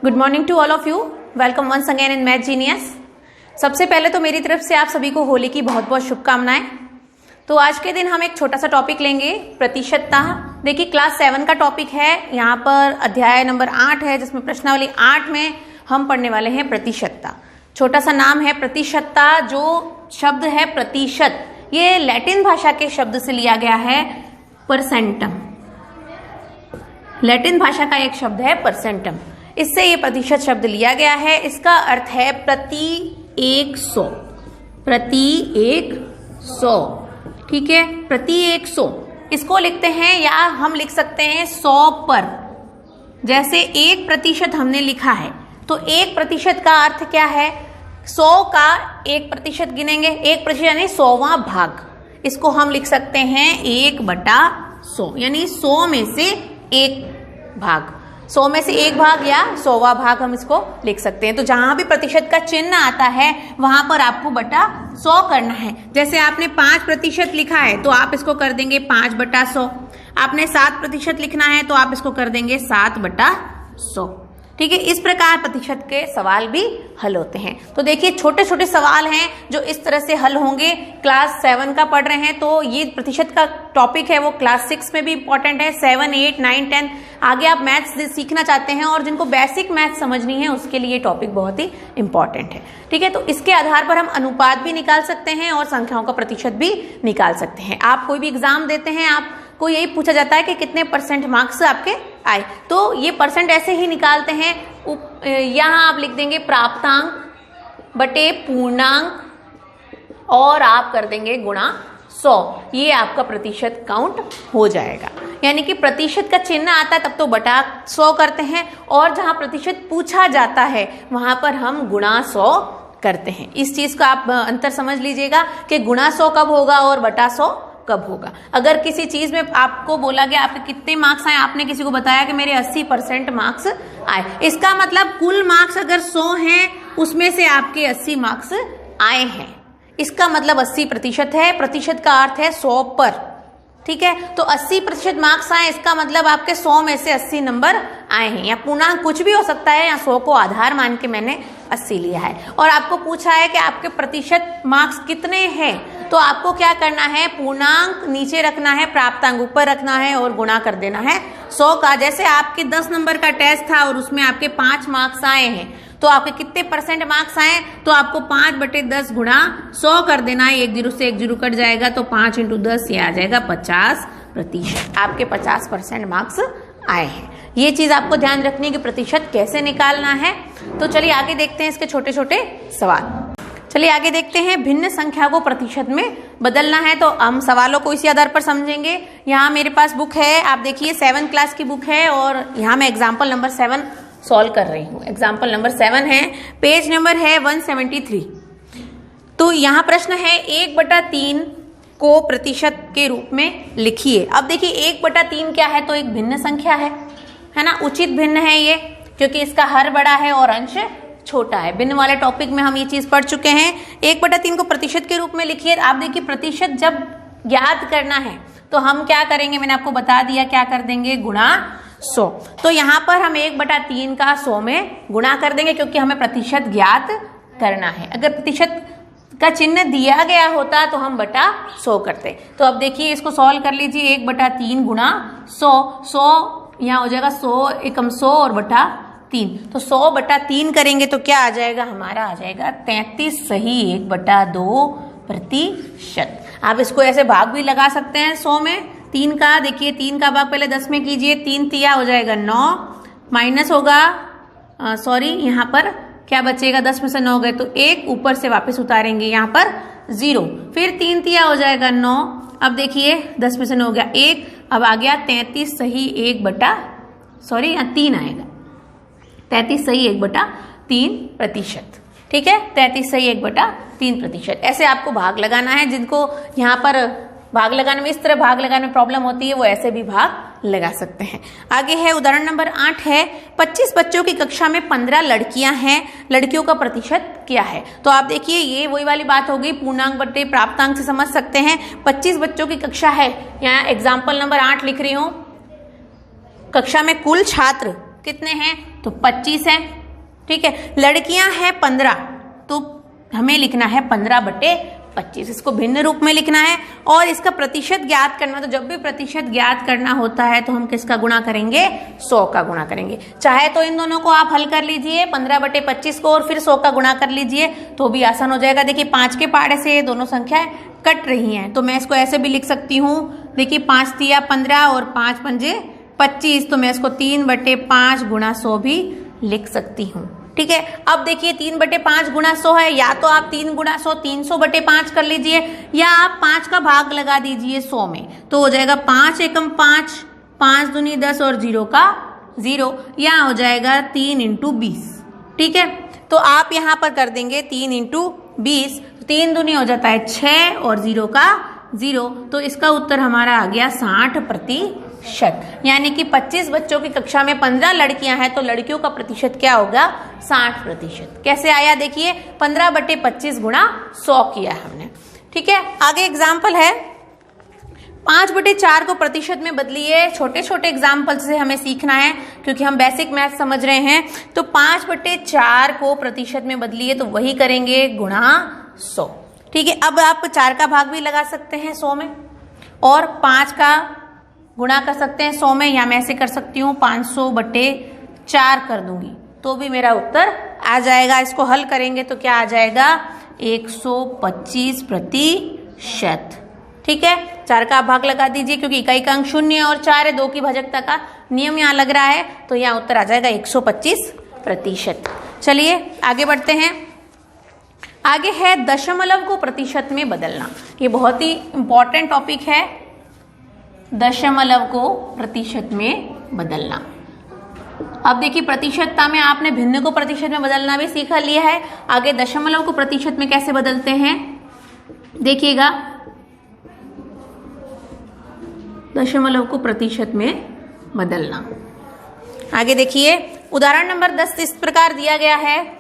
Good morning to all of you. Welcome once again in math genius. सबसे पहले तो मेरी तरफ से आप सभी को होली की बहुत बहुत शुभकामनाएं। तो आज के दिन हम एक छोटा सा टॉपिक लेंगे, प्रतिशतता। देखिए क्लास 7 का टॉपिक है, यहाँ पर अध्याय नंबर 8 है, जिसमें प्रश्नावली 8 में हम पढ़ने वाले हैं प्रतिशतता। छोटा सा नाम है प्रतिशतता। जो शब्द है प्रतिशत, ये लैटिन भाषा के शब्द से लिया गया है परसेंटम। लैटिन भाषा का एक शब्द है परसेंटम, इससे ये प्रतिशत शब्द लिया गया है। इसका अर्थ है प्रति 100, प्रति 100, ठीक है, प्रति 100। इसको लिखते हैं या हम लिख सकते हैं 100 पर। जैसे 1% हमने लिखा है तो 1% का अर्थ क्या है, 100 का 1% गिनेंगे, 1% यानी 100वां भाग। इसको हम लिख सकते हैं 1/100, यानी 100 में से 1 भाग, 100 में से 1 भाग या 100वां भाग हम इसको लिख सकते हैं। तो जहां भी प्रतिशत का चिन्ह आता है वहां पर आपको बटा 100 करना है। जैसे आपने 5% लिखा है तो आप इसको कर देंगे 5/100। आपने 7% लिखना है तो आप इसको कर देंगे 7/100, ठीक है। इस प्रकार प्रतिशत के सवाल भी हल होते हैं। तो देखिए छोटे छोटे सवाल हैं जो इस तरह से हल होंगे। क्लास 7 का पढ़ रहे हैं तो ये प्रतिशत का टॉपिक है वो क्लास 6 में भी इंपॉर्टेंट है, 7, 8, 9, 10। आगे आप मैथ्स सीखना चाहते हैं और जिनको बेसिक मैथ्स समझनी है उसके लिए टॉपिक बहुत ही इंपॉर्टेंट है, ठीक है। तो इसके आधार पर हम अनुपात भी निकाल सकते हैं और संख्याओं का प्रतिशत भी निकाल सकते हैं। आप कोई भी एग्जाम देते हैं, आपको यही पूछा जाता है कि कितने % मार्क्स आपके आए, तो ये परसेंट ऐसे ही निकालते हैं। यहां आप लिख देंगे प्राप्तांक बटे पूर्णांक और आप कर देंगे गुणा 100। ये आपका प्रतिशत काउंट हो जाएगा। यानी कि प्रतिशत का चिन्ह आता है तब तो बटा 100 करते हैं, और जहां प्रतिशत पूछा जाता है वहां पर हम गुणा 100 करते हैं। इस चीज का आप अंतर समझ लीजिएगा कि गुणा 100 कब होगा और बटा 100 कब होगा। अगर किसी चीज में आपको बोला गया आपके कितने मार्क्स आए, आपने किसी को बताया कि मेरे 80% मार्क्स आए, इसका मतलब कुल मार्क्स अगर 100 हैं उसमें से आपके 80 मार्क्स आए हैं, इसका मतलब 80% है। प्रतिशत का अर्थ है 100 पर, ठीक है। तो 80% मार्क्स आए, इसका मतलब आपके 100 में से 80 नंबर आए हैं। या पूर्णांक कुछ भी हो सकता है, या 100 को आधार मान के मैंने 80 लिया है। और आपको पूछा है कि आपके प्रतिशत मार्क्स कितने हैं, तो आपको क्या करना है, पूर्णांक नीचे रखना है, प्राप्तांक ऊपर रखना है और गुणा कर देना है 100 का। जैसे आपके 10 नंबर का टेस्ट था और उसमें आपके 5 मार्क्स आए हैं, तो आपके कितने % मार्क्स आए, तो आपको 5/10 गुणा 100 कर देना है। 1 0 से 1 0 कट जाएगा तो 5 × 10 ये आ जाएगा 50%। आपके 50% मार्क्स आए हैं। ये चीज आपको ध्यान रखनी है कि प्रतिशत कैसे निकालना है। तो चलिए आगे देखते हैं इसके छोटे छोटे सवाल। चलिए आगे देखते हैं, भिन्न संख्या को प्रतिशत में बदलना है। तो हम सवालों को इसी आधार पर समझेंगे। यहाँ मेरे पास बुक है, आप देखिए 7 क्लास की बुक है और यहाँ मैं एग्जाम्पल नंबर 7 सॉल्व कर रही हूँ। एग्जाम्पल नंबर 7 है, पेज नंबर है 173। तो यहाँ प्रश्न है 1/3 को प्रतिशत के रूप में लिखिए। अब देखिए 1/3 क्या है, तो एक भिन्न संख्या है ना, उचित भिन्न है ये, क्योंकि इसका हर बड़ा है और अंश छोटा है। भिन्न वाले टॉपिक में हम ये चीज पढ़ चुके हैं। 1/3 को प्रतिशत के रूप में लिखिए। आप देखिए प्रतिशत जब ज्ञात करना है तो हम क्या करेंगे, मैंने आपको बता दिया, क्या कर देंगे, गुणा 100। तो यहाँ पर हम 1/3 का 100 में गुणा कर देंगे, क्योंकि हमें प्रतिशत ज्ञात करना है। अगर प्रतिशत का चिन्ह दिया गया होता तो हम बटा 100 करते। तो अब देखिए इसको सॉल्व कर लीजिए, 1/3 गुणा 100, 100 यहाँ हो जाएगा 100 एकम 100 और बटा 3। तो 100/3 करेंगे तो क्या आ जाएगा, हमारा आ जाएगा 33 सही 1/2%। आप इसको ऐसे भाग भी लगा सकते हैं 100 में 3 का। देखिए 3 का भाग पहले 10 में कीजिए, 3 तिया हो जाएगा 9, माइनस होगा यहाँ पर क्या बचेगा, 10 में से 9 गए तो 1, ऊपर से वापस उतारेंगे यहाँ पर 0, फिर 3 तिया हो जाएगा 9। अब देखिए 10 में से 9 हो गया 1, अब आ गया 33 सही 3 आएगा, 33 सही 1/3%, ठीक है। 33 सही 1/3%। ऐसे आपको भाग लगाना है। जिनको यहाँ पर भाग लगाने में, इस तरह भाग लगाने में प्रॉब्लम होती है, वो ऐसे भी भाग लगा सकते हैं। आगे है उदाहरण नंबर 8 है, 25 बच्चों की कक्षा में 15 लड़कियां हैं, लड़कियों का प्रतिशत क्या है। तो आप देखिए ये वही वाली बात हो गई, पूर्णांक बटे प्राप्तांक से समझ सकते हैं। 25 बच्चों की कक्षा है, यहाँ एग्जाम्पल नंबर 8 लिख रही हूं। कक्षा में कुल छात्र कितने हैं, तो 25 है। ठीक है, लड़कियां हैं 15, तो हमें लिखना है 15/25, इसको भिन्न रूप में लिखना है। और इसका प्रतिशत ज्ञात करना, तो जब भी प्रतिशत ज्ञात करना होता है तो हम किसका गुणा करेंगे, 100 का गुणा करेंगे। चाहे तो इन दोनों को आप हल कर लीजिए 15/25 को और फिर 100 का गुणा कर लीजिए तो भी आसान हो जाएगा। देखिए 5 के पहाड़े से ये दोनों संख्याएं कट रही हैं, तो मैं इसको ऐसे भी लिख सकती हूँ। देखिए 5 तिया 15 और 5 पंजे 25, तो मैं इसको 3/5 गुणा 100 भी लिख सकती हूँ। ठीक है, अब देखिए 3/5 गुणा 100 है, या तो आप 3 गुणा 100 300/5 कर लीजिए, या आप 5 का भाग लगा दीजिए 100 में, तो हो जाएगा 5 एकम 5, 5 दूनी 10 और 0 का 0, या हो जाएगा 3 × 20। ठीक है, तो आप यहाँ पर कर देंगे 3 × 20, 3 दूनी हो जाता है 6 और 0 का 0, तो इसका उत्तर हमारा आ गया 60%। यानी कि 25 बच्चों की कक्षा में 15 लड़कियां हैं, तो लड़कियों का प्रतिशत क्या होगा, 60%। कैसे आया, देखिए 15/25 गुणा 100 किया हमने। ठीक है, आगे एग्जाम्पल है 5/4 को प्रतिशत में बदलिए। छोटे छोटे एग्जाम्पल से हमें सीखना है क्योंकि हम बेसिक मैथ समझ रहे हैं। तो 5/4 को प्रतिशत में बदलिए, तो वही करेंगे गुणा 100। ठीक है, अब आप 4 का भाग भी लगा सकते हैं 100 में, और 5 का गुणा कर सकते हैं 100 में, या मैं ऐसे कर सकती हूँ 500/4 कर दूंगी तो भी मेरा उत्तर आ जाएगा। इसको हल करेंगे तो क्या आ जाएगा, 125%। ठीक है, 4 का भाग लगा दीजिए क्योंकि इकाई का अंक 0 और 4 है, 2 की भाजकता का नियम यहाँ लग रहा है, तो यहाँ उत्तर आ जाएगा 125%। चलिए आगे बढ़ते हैं। आगे है दशमलव को प्रतिशत में बदलना। ये बहुत ही इंपॉर्टेंट टॉपिक है, दशमलव को प्रतिशत में बदलना। अब देखिए प्रतिशतता में आपने भिन्न को प्रतिशत में बदलना भी सीखा लिया है, आगे दशमलव को प्रतिशत में कैसे बदलते हैं देखिएगा। दशमलव को प्रतिशत में बदलना, आगे देखिए उदाहरण नंबर 10 इस प्रकार दिया गया है,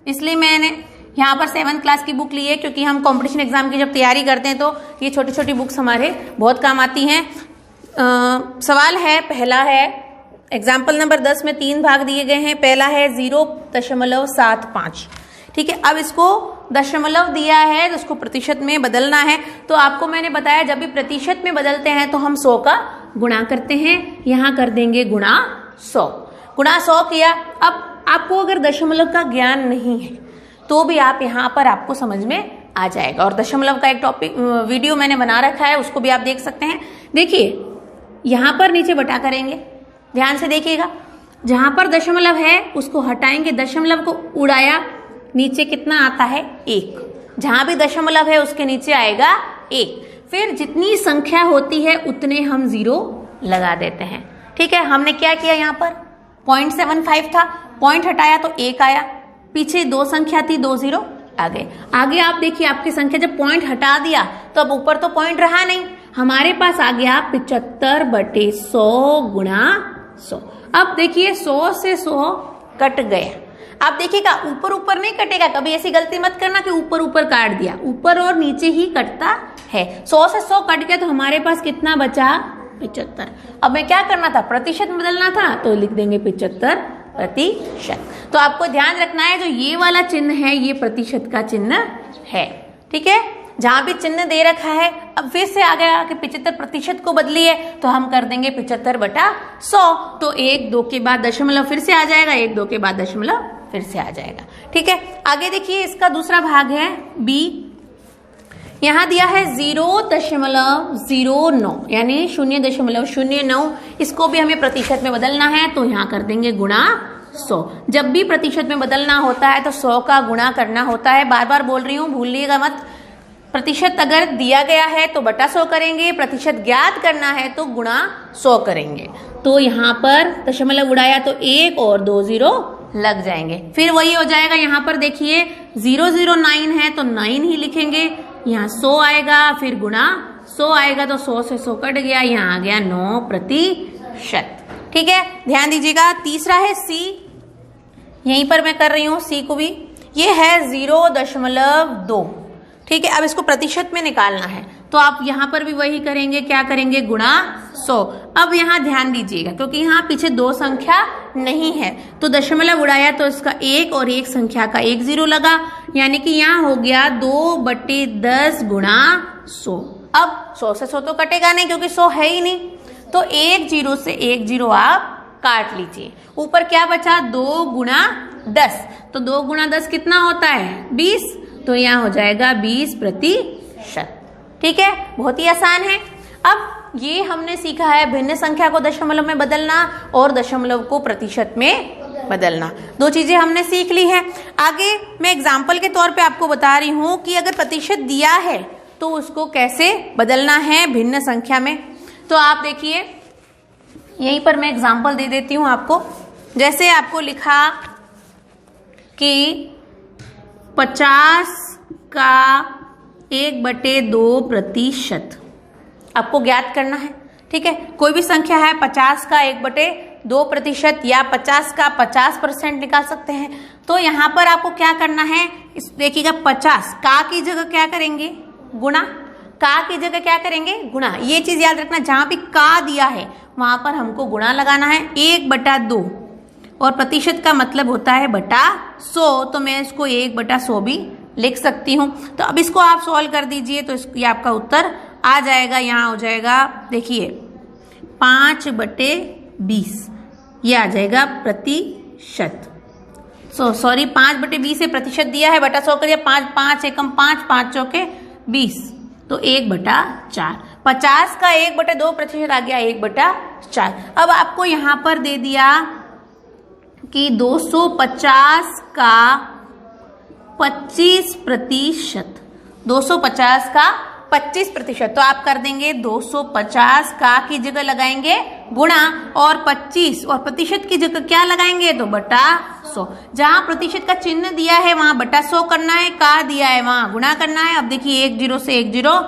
इसलिए मैंने यहाँ पर 7th क्लास की बुक ली है क्योंकि हम कंपटीशन एग्जाम की जब तैयारी करते हैं तो ये छोटी छोटी बुक्स हमारे बहुत काम आती हैं। सवाल है, पहला है एग्जाम्पल नंबर 10 में 3 भाग दिए गए हैं। पहला है 0.75। ठीक है, अब इसको दशमलव दिया है तो इसको प्रतिशत में बदलना है। तो आपको मैंने बताया जब भी प्रतिशत में बदलते हैं तो हम 100 का गुणा करते हैं, यहाँ कर देंगे गुणा 100। गुणा 100 किया। अब आपको अगर दशमलव का ज्ञान नहीं है तो भी आप यहाँ पर आपको समझ में आ जाएगा, और दशमलव का एक टॉपिक वीडियो मैंने बना रखा है, उसको भी आप देख सकते हैं। देखिए यहाँ पर नीचे बटा करेंगे, ध्यान से देखिएगा, जहां पर दशमलव है उसको हटाएंगे, दशमलव को उड़ाया, नीचे कितना आता है 1, जहां भी दशमलव है उसके नीचे आएगा 1। फिर जितनी संख्या होती है उतने हम 0 लगा देते हैं। ठीक है, हमने क्या किया, यहाँ पर 0.75 था, पॉइंट हटाया तो 1 आया, पीछे 2 संख्या थी, 2 0 आ गए। आगे आप देखिए आपकी संख्या जब पॉइंट हटा दिया तो अब ऊपर तो पॉइंट रहा नहीं, हमारे पास आ गया 75/100 गुणा 100। अब देखिए 100 से 100 कट गया। अब देखिएगा ऊपर ऊपर नहीं कटेगा, कभी ऐसी गलती मत करना कि ऊपर ऊपर काट दिया, ऊपर और नीचे ही कटता है। 100 से 100 कट गया तो हमारे पास कितना बचा, 75। अब मैं क्या करना था, प्रतिशत में बदलना था, तो लिख देंगे 75%। तो आपको ध्यान रखना है जो ये वाला चिन्ह है ये प्रतिशत का चिन्ह है। ठीक है, जहां भी चिन्ह दे रखा है, अब फिर से आ गया कि 75% को बदलिए तो हम कर देंगे 75/100। तो 1 2 के बाद दशमलव फिर से आ जाएगा, 1 2 के बाद दशमलव फिर से आ जाएगा। ठीक है, आगे देखिए इसका दूसरा भाग है B। यहाँ दिया है 0.09 यानी 0.09, इसको भी हमें प्रतिशत में बदलना है तो यहाँ कर देंगे गुणा 100। जब भी प्रतिशत में बदलना होता है तो 100 का गुणा करना होता है। बार बार बोल रही हूँ, भूलिएगा मत। प्रतिशत अगर दिया गया है तो बटा 100 करेंगे, प्रतिशत ज्ञात करना है तो गुणा 100 करेंगे। तो यहाँ पर दशमलव उड़ाया तो 1 और 2 0 लग जाएंगे, फिर वही हो जाएगा। यहाँ पर देखिए 009 है तो 9 ही लिखेंगे, यहाँ 100 आएगा, फिर गुणा 100 आएगा तो 100 से 100 कट गया, यहाँ आ गया 9%। ठीक है, ध्यान दीजिएगा। तीसरा है C, यहीं पर मैं कर रही हूँ C को भी, ये है 0.2। ठीक है, अब इसको प्रतिशत में निकालना है तो आप यहाँ पर भी वही करेंगे, क्या करेंगे, गुणा 100। अब यहाँ ध्यान दीजिएगा क्योंकि यहाँ पीछे दो संख्या नहीं है तो दशमलव उड़ाया तो इसका 1 और एक संख्या का 1 0 लगा, यानी कि यहाँ हो गया 2/10 गुणा 100। अब 100 से 100 तो कटेगा नहीं क्योंकि 100 है ही नहीं, तो 1 0 से 1 0 आप काट लीजिए। ऊपर क्या बचा, 2 गुणा 10, तो 2 गुणा 10 कितना होता है, 20, तो यहाँ हो जाएगा 20%। ठीक है, बहुत ही आसान है। अब ये हमने सीखा है भिन्न संख्या को दशमलव में बदलना और दशमलव को प्रतिशत में बदलना, दो चीजें हमने सीख ली है। आगे मैं एग्जाम्पल के तौर पे आपको बता रही हूं कि अगर प्रतिशत दिया है तो उसको कैसे बदलना है भिन्न संख्या में। तो आप देखिए यहीं पर मैं एग्जाम्पल दे देती हूं आपको। जैसे आपको लिखा कि 50 का 1/2% आपको ज्ञात करना है। ठीक है, कोई भी संख्या है 50 का 1/2% या 50 का 50% निकाल सकते हैं। तो यहाँ पर आपको क्या करना है, इस देखिएगा 50 का की जगह क्या करेंगे, गुणा, का की जगह क्या करेंगे, गुणा। ये चीज याद रखना, जहां भी का दिया है वहां पर हमको गुणा लगाना है। 1/2 और प्रतिशत का मतलब होता है बटा 100, तो मैं इसको 1/100 भी लिख सकती हूँ। तो अब इसको आप सॉल्व कर दीजिए तो ये आपका उत्तर आ जाएगा। यहाँ हो जाएगा, देखिए 5/20, ये आ जाएगा प्रतिशत। सॉरी 5/20 से प्रतिशत दिया है, बटा 100 करिए, 5 5 एकम 5, 5 चौके 20, तो 1/4। 50 का 1/2% आ गया 1/4। अब आपको यहाँ पर दे दिया कि 250 का 25%, 250 का 25%, तो आप कर देंगे 250 का की जगह लगाएंगे गुणा और 25 और प्रतिशत की जगह क्या लगाएंगे, तो बटा 100। जहां प्रतिशत का चिन्ह दिया है वहां बटा 100 करना है, का दिया है वहां गुणा करना है। अब देखिए 1 0 से 1 0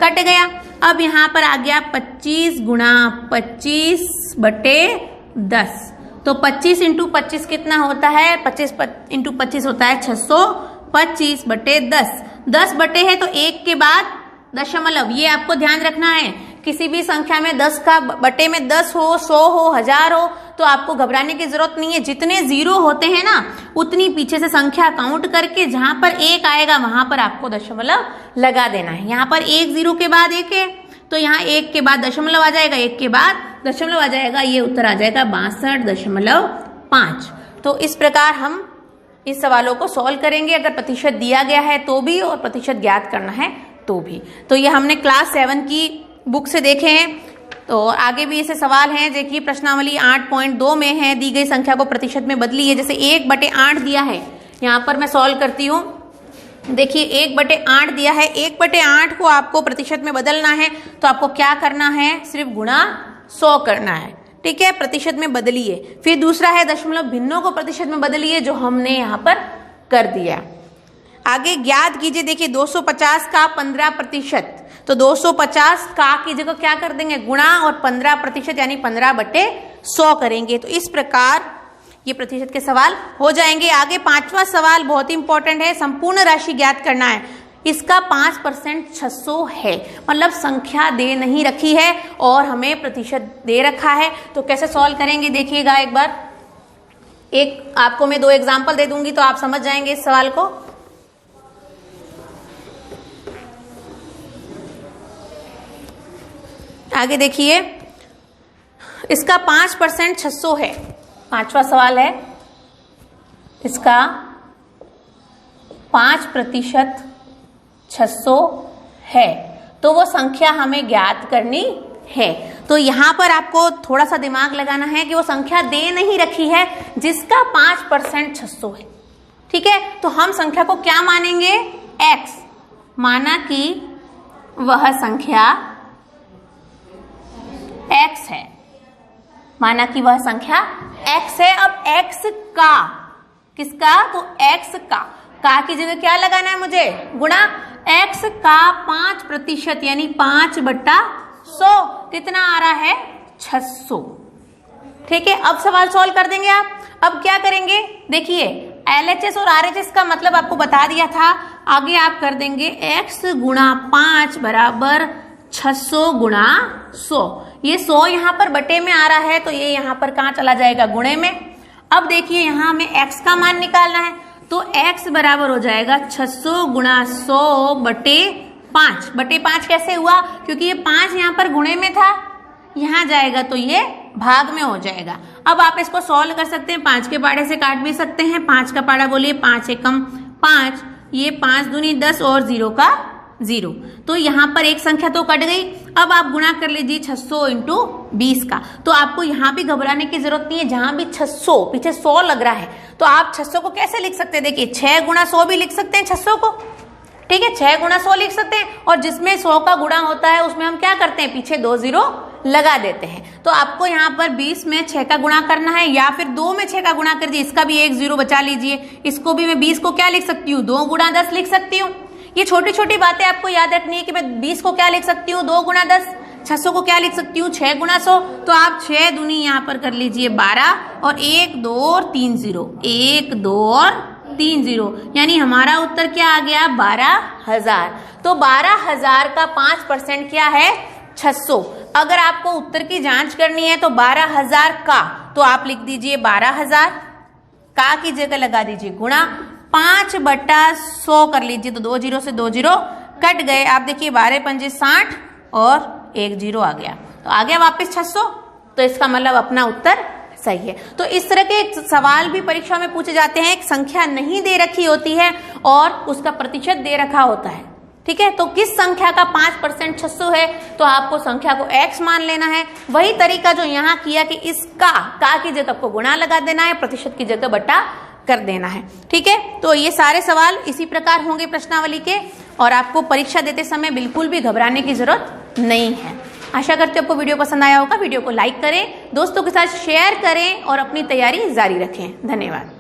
कट गया। अब यहाँ पर आ गया 25 गुणा 25/10, तो 25 × 25 कितना होता है, 25 × 25 होता है 625/10। 10 बटे है तो 1 के बाद दशमलव, ये आपको ध्यान रखना है। किसी भी संख्या में 10 का बटे में 10 हो, 100 हो, 1000 हो, तो आपको घबराने की जरूरत नहीं है। जितने जीरो होते हैं ना उतनी पीछे से संख्या काउंट करके जहां पर 1 आएगा वहां पर आपको दशमलव लगा देना है। यहाँ पर 1 0 के बाद 1 है तो यहाँ 1 के बाद दशमलव आ जाएगा, 1 के बाद दशमलव आ जाएगा, ये उत्तर आ जाएगा 62.5। तो इस प्रकार हम इस सवालों को सॉल्व करेंगे अगर प्रतिशत दिया गया है तो भी और प्रतिशत ज्ञात करना है तो भी। तो ये हमने क्लास 7 की बुक से देखे हैं। तो आगे भी ऐसे सवाल हैं, देखिए प्रश्नावली 8.2 में है, दी गई संख्या को प्रतिशत में बदलिए। जैसे 1/8 दिया है, यहाँ पर मैं सॉल्व करती हूँ। देखिए 1/8 दिया है, 1/8 को आपको प्रतिशत में बदलना है तो आपको क्या करना है, सिर्फ गुणा 100 करना है। ठीक है, प्रतिशत में बदलिए। फिर दूसरा है दशमलव भिन्नों को प्रतिशत में बदलिए, जो हमने यहाँ पर कर दिया। आगे ज्ञात कीजिए, देखिए 250 का 15%, तो 250 का की जगह क्या कर देंगे, गुणा और 15% यानी 15/100 करेंगे। तो इस प्रकार ये प्रतिशत के सवाल हो जाएंगे। आगे 5वां सवाल बहुत ही इंपॉर्टेंट है, संपूर्ण राशि ज्ञात करना है। इसका 5% 600 है, मतलब संख्या दे नहीं रखी है और हमें प्रतिशत दे रखा है। तो कैसे सॉल्व करेंगे देखिएगा एक बार। एक आपको मैं 2 एग्जाम्पल दे दूंगी तो आप समझ जाएंगे इस सवाल को। आगे देखिए, इसका 5% 600 है। 5वां सवाल है, इसका 5% 600 है, तो वो संख्या हमें ज्ञात करनी है। तो यहां पर आपको थोड़ा सा दिमाग लगाना है कि वो संख्या दे नहीं रखी है जिसका 5% 600 है। ठीक है, तो हम संख्या को क्या मानेंगे, x, माना कि वह संख्या x है, माना कि वह संख्या x है। अब x का, किसका, तो x का की जगह क्या लगाना है मुझे, गुणा। x का 5% यानी 5/100 कितना आ रहा है, 600। ठीक है, अब सवाल सॉल्व कर देंगे आप। अब क्या करेंगे, देखिए LHS और RHS का मतलब आपको बता दिया था आगे आप कर देंगे x गुणा 5 बराबर 600 गुणा 100। ये 100 यहाँ पर बटे में आ रहा है तो ये यहाँ पर कहाँ चला जाएगा, गुणे में। अब देखिए यहाँ हमें x का मान निकालना है तो x बराबर हो जाएगा 600 गुणा 100 बटे 5 कैसे हुआ, क्योंकि ये 5 यहाँ पर गुणे में था, यहाँ जाएगा तो ये भाग में हो जाएगा। अब आप इसको सॉल्व कर सकते हैं, 5 के पाड़े से काट भी सकते हैं। 5 का पाड़ा बोलिए 5 एकम 5, ये 5 दूनी 10 और 0 का 0, तो यहाँ पर एक संख्या तो कट गई। अब आप गुणा कर लीजिए 600 इंटू 20 का, तो आपको यहाँ भी घबराने की जरूरत नहीं है। जहां भी 600 पीछे 100 लग रहा है तो आप 600 को कैसे लिख सकते हैं, देखिए 6 गुणा 100 भी लिख सकते हैं 600 को, ठीक है, 6 गुणा 100 लिख सकते हैं। और जिसमें 100 का गुणा होता है उसमें हम क्या करते हैं, पीछे 2 0 लगा देते हैं। तो आपको यहाँ पर 20 में 6 का गुणा करना है, या फिर 2 में 6 का गुणा कर दीजिए, इसका भी 1 0 बचा लीजिए। इसको भी मैं 20 को क्या लिख सकती हूँ, 2 गुणा 10 लिख सकती हूँ। ये छोटी छोटी बातें आपको याद रखनी है कि मैं 20 को क्या लिख सकती हूँ, 2 गुणा 10, 600 को क्या लिख सकती हूँ, 6 गुणा 100। तो आप 6 दूनी यहाँ पर कर लीजिए 12 और 1 2 और 3 0, 1 2 और 3 0, यानी हमारा उत्तर क्या आ गया, 12,000। तो 12,000 का 5% क्या है, 600। अगर आपको उत्तर की जांच करनी है तो 12,000 का, तो आप लिख दीजिए 12,000 का की जगह लगा दीजिए गुणा 5/100 कर लीजिए, तो 2 0 से 2 0 कट गए। आप देखिए 12 पंजे 60 और 1 0 आ गया, तो आ गया वापस 600। तो इसका मतलब अपना उत्तर सही है। तो इस तरह के सवाल भी परीक्षा में पूछे जाते हैं, एक संख्या नहीं दे रखी होती है और उसका प्रतिशत दे रखा होता है, ठीक है। तो किस संख्या का 5% 600 है, तो आपको संख्या को x मान लेना है। वही तरीका जो यहाँ किया कि इसका का की जगह आपको गुणा लगा देना है, प्रतिशत की जगह बटा कर देना है, ठीक है। तो ये सारे सवाल इसी प्रकार होंगे प्रश्नावली के, और आपको परीक्षा देते समय बिल्कुल भी घबराने की जरूरत नहीं है। आशा करते हैं आपको वीडियो पसंद आया होगा। वीडियो को लाइक करें, दोस्तों के साथ शेयर करें और अपनी तैयारी जारी रखें। धन्यवाद।